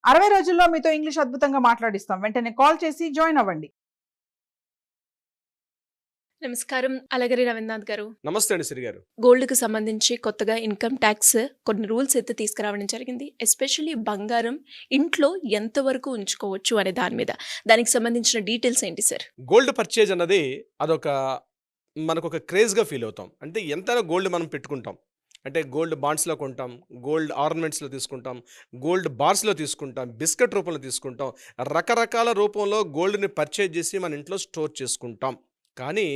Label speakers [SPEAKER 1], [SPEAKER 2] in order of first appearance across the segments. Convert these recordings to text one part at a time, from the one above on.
[SPEAKER 1] 60 రోజుల్లో మీతో ఇంగ్లీష్ అద్భుతంగా మాట్లాడిస్తాం. వెంటనే కాల్ చేసి జాయిన్ అవ్వండి.
[SPEAKER 2] నమస్కారం అలగరి రవీంద్రనాథ్ గారు.
[SPEAKER 3] నమస్తే అండి సిరి గారు.
[SPEAKER 2] గోల్డ్‌కి సంబంధించి కొత్తగా ఇన్‌కమ్ టాక్స్ కొన్ని రూల్స్ అయితే తీసుకురావడం జరిగింది. ఎస్పెషల్లీ బంగారం ఇంట్లో ఎంతవరకు ఉంచుకోవచ్చు అనే దాని మీద. దానికి సంబంధించిన డీటెయిల్స్ ఏంటి సార్?
[SPEAKER 3] గోల్డ్ పర్చేజ్ అన్నది మనకొక క్రేజ్‌గా ఫీల్ అవుతాం. అంటే ఎంతైనా గోల్డ్ మనం పెట్టుకుంటాం. అంటే గోల్డ్ బాండ్స్‌లో కొంటాం, గోల్డ్ ఆర్నమెంట్స్‌లో తీసుకుంటాం, గోల్డ్ బార్స్‌లో తీసుకుంటాం, బిస్కెట్ రూపంలో తీసుకుంటాం. రకరకాల రూపంలో గోల్డ్‌ని పర్చేజ్ చేసి మన ఇంట్లో స్టోర్ చేసుకుంటాం. కానీ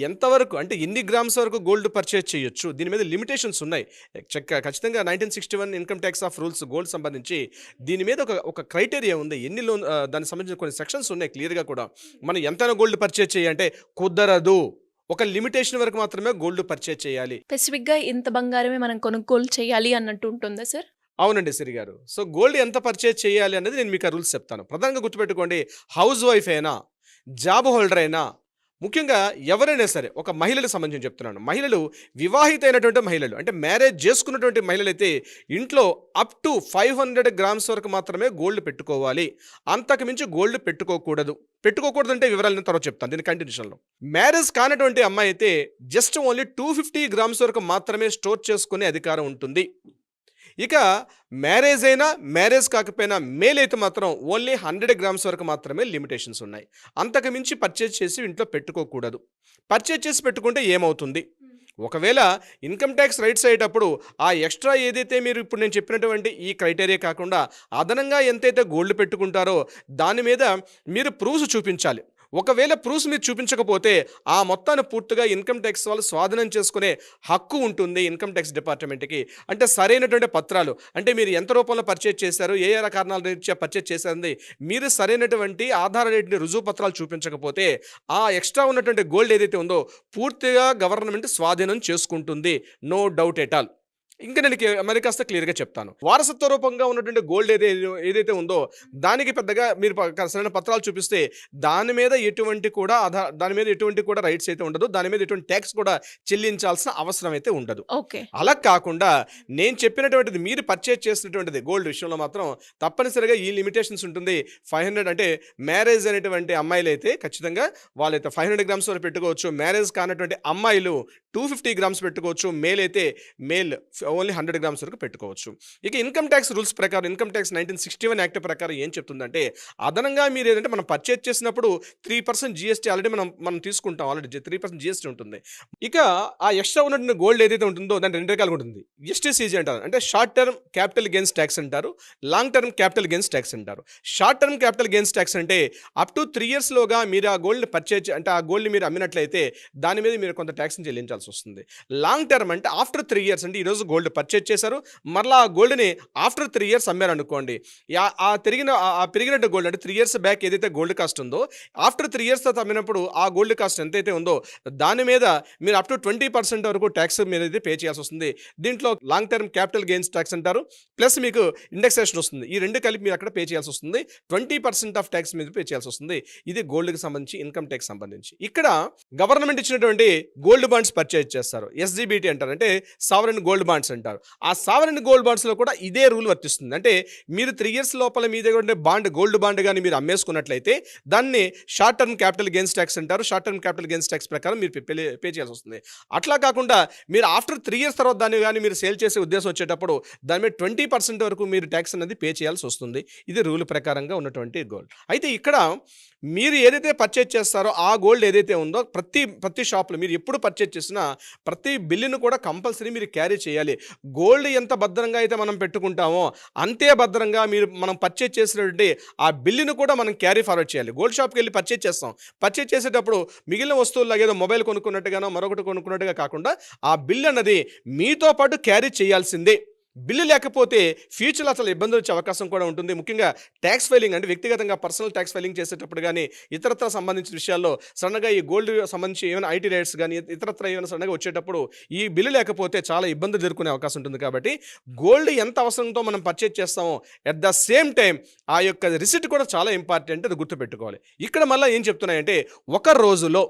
[SPEAKER 3] ఎంతవరకు అంటే ఎన్ని గ్రామ్స్ వరకు గోల్డ్ పర్చేజ్ చేయొచ్చు? దీని మీద లిమిటేషన్స్ ఉన్నాయి. ఖచ్చితంగా 1961 income tax of rules gold సంబంధించి దీని మీద ఒక క్రైటీరియా ఉంది. దానికి సంబంధించిన కొన్ని సెక్షన్స్ ఉన్నాయి క్లియర్‌గా కూడా. మనం ఎంతైనా గోల్డ్ పర్చేజ్ చేయాలంటే కుదరదు. ఒక లిమిటేషన్ వరకు మాత్రమే గోల్డ్ పర్చేజ్ చేయాలి.
[SPEAKER 2] స్పెసిఫిక్‌గా ఇంత బంగారమే మనం కొనుగోలు చేయాలి అన్నట్టు ఉంటుందా సార్?
[SPEAKER 3] అవునండి సిరి గారు. సో గోల్డ్ ఎంత పర్చేజ్ చేయాలి అనేది నేను మీకు ఆ రూల్స్ చెప్తాను. ప్రధానంగా గుర్తుపెట్టుకోండి, హౌస్ వైఫ్ అయినా, జాబ్ హోల్డర్ అయినా, ముఖ్యంగా ఎవరైనా సరే ఒక మహిళలకు సంబంధించి చెప్తున్నాను. మహిళలు వివాహితైనటువంటి మహిళలు అంటే మ్యారేజ్ చేసుకున్నటువంటి మహిళలైతే ఇంట్లో అప్ టు 500 గ్రామ్స్ వరకు మాత్రమే గోల్డ్ పెట్టుకోవాలి. అంతకు మించి గోల్డ్ పెట్టుకోకూడదు. పెట్టుకోకూడదంటే వివరాలు నేను తర్వాత చెప్తాను దీని కంటిన్యూషన్లో. మ్యారేజ్ కానటువంటి అమ్మాయి అయితే జస్ట్ ఓన్లీ 250 గ్రామ్స్ వరకు మాత్రమే స్టోర్ చేసుకునే అధికారం ఉంటుంది. ఇక మ్యారేజ్ అయినా మ్యారేజ్ కాకపోయినా మేల్ అయితే మాత్రం ఓన్లీ 100 గ్రామ్స్ వరకు మాత్రమే లిమిటేషన్స్ ఉన్నాయి. అంతకు మించి పర్చేజ్ చేసి ఇంట్లో పెట్టుకోకూడదు. పర్చేజ్ చేసి పెట్టుకుంటే ఏమవుతుంది? ఒకవేళ ఇన్కమ్ ట్యాక్స్ రైట్స్ అయ్యేటప్పుడు ఆ ఎక్స్ట్రా ఏదైతే మీరు ఇప్పుడు నేను చెప్పినటువంటి ఈ క్రైటీరియా కాకుండా అదనంగా ఎంతైతే గోల్డ్ పెట్టుకుంటారో దాని మీద మీరు ప్రూఫ్స్ చూపించాలి. ఒకవేళ ప్రూఫ్స్ మీరు చూపించకపోతే ఆ మొత్తాన్ని పూర్తిగా ఇన్కమ్ ట్యాక్స్ వాళ్ళు స్వాధీనం చేసుకునే హక్కు ఉంటుంది ఇన్కమ్ ట్యాక్స్ డిపార్ట్మెంట్కి. అంటే సరైనటువంటి పత్రాలు, అంటే మీరు ఎంత రూపంలో పర్చేజ్ చేశారు, ఏ ఏ కారణాల రీత్యా పర్చేజ్ చేశారని మీరు సరైనటువంటి ఆధార రేటుని రుజువు పత్రాలు చూపించకపోతే ఆ ఎక్స్ట్రా ఉన్నటువంటి గోల్డ్ ఏదైతే ఉందో పూర్తిగా గవర్నమెంట్ స్వాధీనం చేసుకుంటుంది. No doubt at all. ఇంకా నేను మరి కాస్త క్లియర్గా చెప్తాను. వారసత్వ రూపంగా ఉన్నటువంటి గోల్డ్ ఏదైతే ఉందో దానికి పెద్దగా మీరు సరైన పత్రాలు చూపిస్తే దాని మీద ఎటువంటి కూడా రైట్స్ అయితే ఉండదు. దాని మీద ఎటువంటి ట్యాక్స్ కూడా చెల్లించాల్సిన అవసరం అయితే ఉండదు.
[SPEAKER 2] ఓకే.
[SPEAKER 3] అలా కాకుండా నేను చెప్పినటువంటిది మీరు పర్చేజ్ చేసినటువంటిది గోల్డ్ విషయంలో మాత్రం తప్పనిసరిగా ఈ లిమిటేషన్స్ ఉంటుంది. 500 అంటే మ్యారేజ్ అనేటువంటి అమ్మాయిలు అయితే ఖచ్చితంగా వాళ్ళైతే 500 గ్రామ్స్ వరకు పెట్టుకోవచ్చు. మ్యారేజ్ కానటువంటి అమ్మాయిలు 250 గ్రామ్స్ పెట్టుకోవచ్చు. మేల్ అయితే మేల్ ఓన్లీ 100 గ్రామ్స్ వరకు పెట్టుకోవచ్చు. ఇక ఇన్కమ్ ట్యాక్స్ రూల్స్ ప్రకారం ఇన్కమ్ ట్యాక్స్ 1961 యాక్ట్ ప్రకారం ఏం చెప్తుందంటే అదనంగా మీరు ఏదంటే మనం పర్చేజ్ చేసినప్పుడు 3% జీఎస్టీ ఆల్రెడీ మనం తీసుకుంటాం. ఆల్రెడీ 3% జీఎస్టీ ఉంటుంది. ఇక ఆ ఎక్స్ట్రా ఉన్నటువంటి గోల్డ్ ఏదైతే ఉంటుందో దాని 2 రకాలుగా ఉంటుంది. ఎస్టీసీజీ అంటారు, అంటే short term capital gains tax అంటారు, long term capital gains tax అంటారు. Short term capital gains tax అంటే అప్ టు 3 ఇయర్స్లోగా మీరు ఆ గోల్డ్ పర్చేజ్ అంటే ఆ గోల్డ్ మీరు అమ్మినట్లయితే దాని మీద మీరు కొంత ట్యాక్స్ని చెల్లించాల్సి వస్తుంది. లాంగ్ టర్మ్ అంటే ఆఫ్టర్ 3 ఇయర్స్, అంటే ఈరోజు గోల్డ్ పర్చేజ్ చేశారు, మరలా ఆ గోల్డ్ని ఆఫ్టర్ 3 ఇయర్స్ అమ్మారు అనుకోండి. ఆ పెరిగినట్టు గోల్డ్ అంటే 3 ఇయర్స్ బ్యాక్ ఏదైతే గోల్డ్ కాస్ట్ ఉందో ఆఫ్టర్ 3 ఇయర్స్ తర్వాత అమ్మినప్పుడు ఆ గోల్డ్ కాస్ట్ ఎంతైతే ఉందో దాని మీద మీరు అప్ టు 20% వరకు ట్యాక్స్ మీద అయితే పే చేయాల్సి వస్తుంది. దీంట్లో long term capital gains tax అంటారు, ప్లస్ మీకు ఇండెక్సేషన్ వస్తుంది. ఈ రెండు కలిపి మీరు అక్కడ పే చేయాల్సి వస్తుంది. 20% ఆఫ్ ట్యాక్స్ మీద పే చేయాల్సి వస్తుంది. ఇది గోల్డ్కి సంబంధించి ఇన్కమ్ ట్యాక్స్ సంబంధించి. ఇక్కడ గవర్నమెంట్ ఇచ్చినటువంటి గోల్డ్ బాండ్స్ పర్చేజ్ చేస్తారు, ఎస్జీబీటీ అంటారు, అంటే సావరెన్ గోల్డ్ బాండ్స్ అంటారు. ఆ సావరెన్ గోల్డ్ బాండ్స్లో కూడా ఇదే రూల్ వర్తిస్తుంది. అంటే మీరు 3 ఇయర్స్ లోపల మీ దగ్గర ఉండే గోల్డ్ బాండ్ కానీ మీరు అమ్మేసుకున్నట్లయితే దాన్ని short term capital gains tax అంటారు. Short term capital gains tax ప్రకారం మీరు పే చేయాల్సి వస్తుంది. అట్లా కాకుండా మీరు ఆఫ్టర్ 3 ఇయర్స్ తర్వాత దాన్ని కానీ మీరు సేల్ చేసే ఉద్దేశం వచ్చేటప్పుడు దాని మీద 20% వరకు మీరు ట్యాక్స్ అనేది పే చేయాల్సి వస్తుంది. ఇది రూల్ ప్రకారంగా ఉన్నటువంటి గోల్డ్. అయితే ఇక్కడ మీరు ఏదైతే పర్చేజ్ చేస్తారో ఆ గోల్డ్ ఏదైతే ఉందో ప్రతి షాప్లో మీరు ఎప్పుడు పర్చేజ్ చేసినా ప్రతి బిల్లును కూడా కంపల్సరీ మీరు క్యారీ చేయాలి. గోల్డ్ ఎంత భద్రంగా అయితే మనం పెట్టుకుంటామో అంతే భద్రంగా మనం పర్చేజ్ చేసినటువంటి ఆ బిల్లును కూడా మనం క్యారీ ఫార్వర్డ్ చేయాలి. గోల్డ్ షాప్కి వెళ్ళి పర్చేజ్ చేస్తాం, పర్చేజ్ చేసేటప్పుడు మిగిలిన వస్తువులు ఏదో మొబైల్ కొనుక్కున్నట్టుగానో మరొకటి కొనుక్కున్నట్టుగా కాకుండా ఆ బిల్ అన్నది మీతో పాటు క్యారీ చేయాల్సిందే. బిల్లు లేకపోతే ఫ్యూచర్లో అసలు ఇబ్బందులు వచ్చే అవకాశం కూడా ఉంటుంది. ముఖ్యంగా ట్యాక్స్ ఫైలింగ్ అంటే వ్యక్తిగతంగా పర్సనల్ ట్యాక్స్ ఫైలింగ్ చేసేటప్పుడు కానీ ఇతరత్ర సంబంధించిన విషయాల్లో సడన్గా ఈ గోల్డ్ సంబంధించి ఏమైనా ఐటీ రైట్స్ కానీ ఇతరత్ర ఏమైనా సడన్గా వచ్చేటప్పుడు ఈ బిల్లు లేకపోతే చాలా ఇబ్బందులు ఎదుర్కొనే అవకాశం ఉంటుంది. కాబట్టి గోల్డ్ ఎంత అవసరంతో మనం పర్చేజ్ చేస్తామో అట్ ద సేమ్ టైం ఆ యొక్క రిసిట్ కూడా చాలా ఇంపార్టెంట్, అది గుర్తుపెట్టుకోవాలి. ఇక్కడ మళ్ళీ ఏం చెప్తున్నాయంటే ఒక రోజులో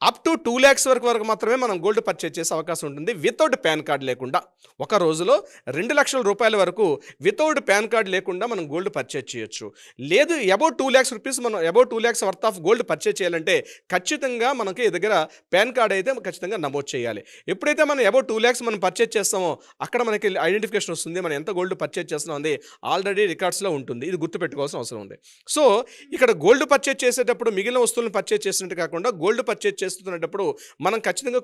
[SPEAKER 3] అప్ టు 2 lakhs వరకు మాత్రమే మనం గోల్డ్ పర్చేజ్ చేసే అవకాశం ఉంటుంది వితౌట్ పాన్ కార్డ్ లేకుండా. ఒక రోజులో 2 లక్షల రూపాయల వరకు వితౌట్ పాన్ కార్డ్ లేకుండా మనం గోల్డ్ పర్చేజ్ చేయొచ్చు. లేదు అబౌట్ 2 lakhs రూపీస్ మనం about 2 lakhs worth of gold purchase చేయాలంటే ఖచ్చితంగా మనకి దగ్గర పాన్ కార్డ్ అయితే ఖచ్చితంగా నమోదు చేయాలి. ఎప్పుడైతే మనం అబౌట్ 2 lakhs మనం పర్చేజ్ చేస్తామో అక్కడ మనకి ఐడెంటిఫికేషన్ వస్తుంది, మనం ఎంత గోల్డ్ పర్చేజ్ చేస్తున్నాం ఉంది ఆల్రెడీ రికార్డ్స్లో ఉంటుంది. ఇది గుర్తుపెట్టుకోవాల్సిన అవసరం ఉంది. సో ఇక్కడ గోల్డ్ పర్చేజ్ చేసేటప్పుడు మిగిలిన వస్తువులను పర్చేజ్ చేసినట్టు కాకుండా గోల్డ్ పర్చేజ్ చేస్తున్నప్పుడు మనం ఖచ్చితంగా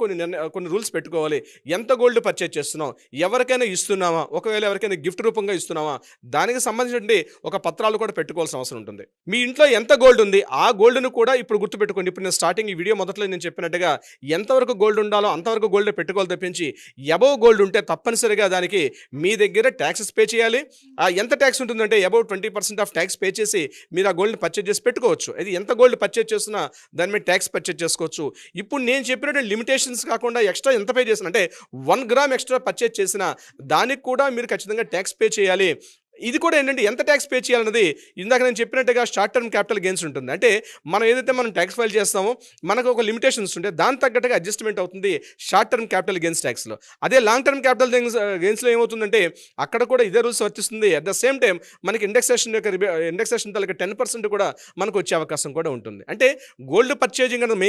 [SPEAKER 3] కొన్ని రూల్స్ పెట్టుకోవాలి. ఎంత గోల్డ్ పర్చేజ్ చేస్తున్నాం, ఎవరికైనా ఇస్తున్నామా, ఒకవేళ ఎవరికైనా గిఫ్ట్ రూపంగా ఇస్తున్నామా, దానికి సంబంధించిన ఒక పత్రాలు కూడా పెట్టుకోవాల్సిన అవసరం ఉంటుంది. మీ ఇంట్లో ఎంత గోల్డ్ ఉంది ఆ గోల్డ్ను కూడా ఇప్పుడు గుర్తుపెట్టుకోండి. ఇప్పుడు నేను స్టార్టింగ్ ఈ వీడియో మొదట్లో నేను చెప్పినట్టుగా ఎంతవరకు గోల్డ్ ఉండాలో అంతవరకు గోల్డ్ పెట్టుకోవాలి తప్పించి అబౌవ్ గోల్డ్ ఉంటే తప్పనిసరిగా దానికి మీ దగ్గర ట్యాక్సెస్ పే చేయాలి. ఎంత ట్యాక్స్ ఉంటుందంటే అబౌట్ 20% ఆఫ్ ట్యాక్స్ పే చేసి మీరు ఆ గోల్డ్ పర్చేజ్ చేసి పెట్టుకోవచ్చు. అది ఎంత గోల్డ్ పర్చేజ్ చేస్తున్నా దాని మీద ట్యాక్స్ పర్చేజ్ చేసుకోవచ్చు. ఇప్పుడు నేను చెప్పినట్టు లిమిటేషన్స్ కాకుండా ఎక్స్ట్రా ఎంత పే చేసిన అంటే 1 గ్రామ్ ఎక్స్ట్రా పర్చేజ్ చేసినా దానికి కూడా మీరు ఖచ్చితంగా ట్యాక్స్ పే చేయాలి. ఇది కూడా ఏంటంటే ఎంత ట్యాక్స్ పే చేయాలన్నది ఇందాక నేను చెప్పినట్టుగా షార్ట్ టర్మ్ క్యాపిటల్ గెయిన్స్ ఉంటుంది. అంటే మనం ఏదైతే మనం ట్యాక్స్ ఫైల్ చేస్తామో మనకు ఒక లిమిటేషన్స్ ఉంటే దాని తగ్గట్టుగా అడ్జస్ట్మెంట్ అవుతుంది షార్ట్ టర్మ్ క్యాపిటల్ గెయిన్స్ ట్యాక్స్లో. అదే లాంగ్ టర్మ్ క్యాపిటల్ గెయిన్స్లో ఏమవుతుందంటే అక్కడ కూడా ఇదే రూల్స్ వర్తిస్తుంది. అట్ ద సేమ్ టైం మనకి ఇండెక్సేషన్ తాలూకా 10% కూడా మనకు వచ్చే అవకాశం కూడా ఉంటుంది. అంటే గోల్డ్ పర్చేజింగ్ అనేది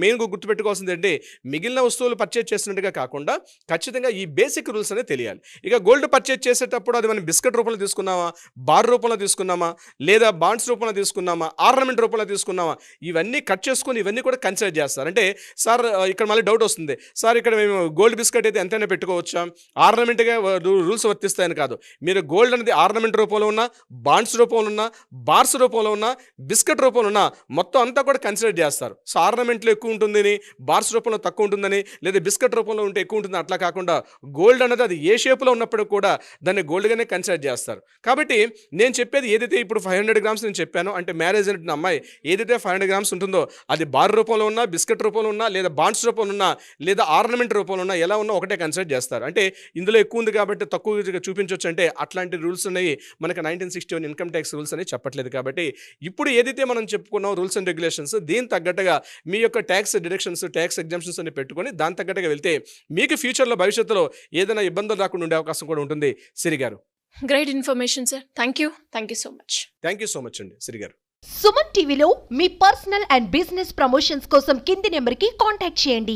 [SPEAKER 3] మెయిన్గా గుర్తుపెట్టుకోవాల్సింది అంటే మిగిలిన వస్తువులు పర్చేజ్ చేసినట్టుగా కాకుండా ఖచ్చితంగా ఈ బేసిక్ రూల్స్ అనేది తెలియాలి. ఇక గోల్డ్ పర్చేజ్ చేసేటప్పుడు అది మనం బిస్కెట్ రూపంలో తీసుకున్నామా, బార్ రూపంలో తీసుకున్నామా, లేదా బాండ్స్ రూపంలో తీసుకున్నామా, ఆర్నమెంట్ రూపంలో తీసుకున్నామా, ఇవన్నీ కట్ చేసుకొని ఇవన్నీ కూడా కన్సిడర్ చేస్తారు. అంటే సార్ ఇక్కడ మళ్ళీ డౌట్ వస్తుంది, సార్ ఇక్కడ మేము గోల్డ్ బిస్కెట్ అయితే ఎంతైనా పెట్టుకోవచ్చా, ఆర్నమెంట్గా రూల్స్ వర్తిస్తాయని కాదు. మీరు గోల్డ్ అనేది ఆర్నమెంట్ రూపంలో ఉన్నా, బాండ్స్ రూపంలో ఉన్నా, బార్స్ రూపంలో ఉన్నా, బిస్కెట్ రూపంలో ఉన్నా మొత్తం అంతా కూడా కన్సిడర్ చేస్తారు. సో ఆర్నమెంట్లో ఎక్కువ ఉంటుందని, బార్స్ రూపంలో తక్కువ ఉంటుందని, లేదా బిస్కెట్ రూపంలో ఉంటే ఎక్కువ ఉంటుంది అట్లా కాకుండా గోల్డ్ అనేది అది ఏ షేప్లో ఉన్నప్పుడు కూడా దాన్ని గోల్డ్గానే కన్సిడర్ చేస్తారు. కాబట్టి నేను చెప్పేది ఏదైతే ఇప్పుడు 500 grams నేను చెప్పానో అంటే మ్యారేజ్ అయిన అమ్మాయి ఏదైతే 500 grams ఉంటుందో అది బార్ రూపంలో ఉన్నా, బిస్కెట్ రూపంలో ఉన్నా, లేదా బాండ్స్ రూపంలో ఉన్నా, లేదా ఆర్నమెంట్ రూపంలో ఉన్నా, ఎలా ఉన్నా ఒకటే కన్సిడర్ చేస్తారు. అంటే ఇందులో ఎక్కువ ఉంది కాబట్టి తక్కువ చూపించవచ్చు అంటే అట్లాంటి రూల్స్ ఉన్నాయి. మనకి 1961 ఇన్కమ్ ట్యాక్స్ రూల్స్ అనేవి చెప్పట్లేదు. కాబట్టి ఇప్పుడు ఏదైతే మనం చెప్పుకున్నాం రూల్స్ అండ్ రెగ్యులేషన్స్ దీని తగ్గట్టుగా మీ యొక్క ట్యాక్స్ డిడక్షన్స్, ట్యాక్స్ ఎగ్జామ్షన్స్ అని పెట్టుకొని దాని తగ్గట్టుగా వెళ్తే మీకు ఫ్యూచర్లో భవిష్యత్తులో ఏదైనా ఇబ్బందులు రాకుండా ఉండే అవకాశం కూడా ఉంటుంది. సిరి గారు,
[SPEAKER 2] great information sir. Thank you so much.
[SPEAKER 3] Thank you so much అండి సిరి గారు.
[SPEAKER 4] సుమన్ టీవీలో మీ పర్సనల్ అండ్ బిజినెస్ ప్రమోషన్స్ కోసం కింది నెంబర్కి కాంటాక్ట్ చేయండి.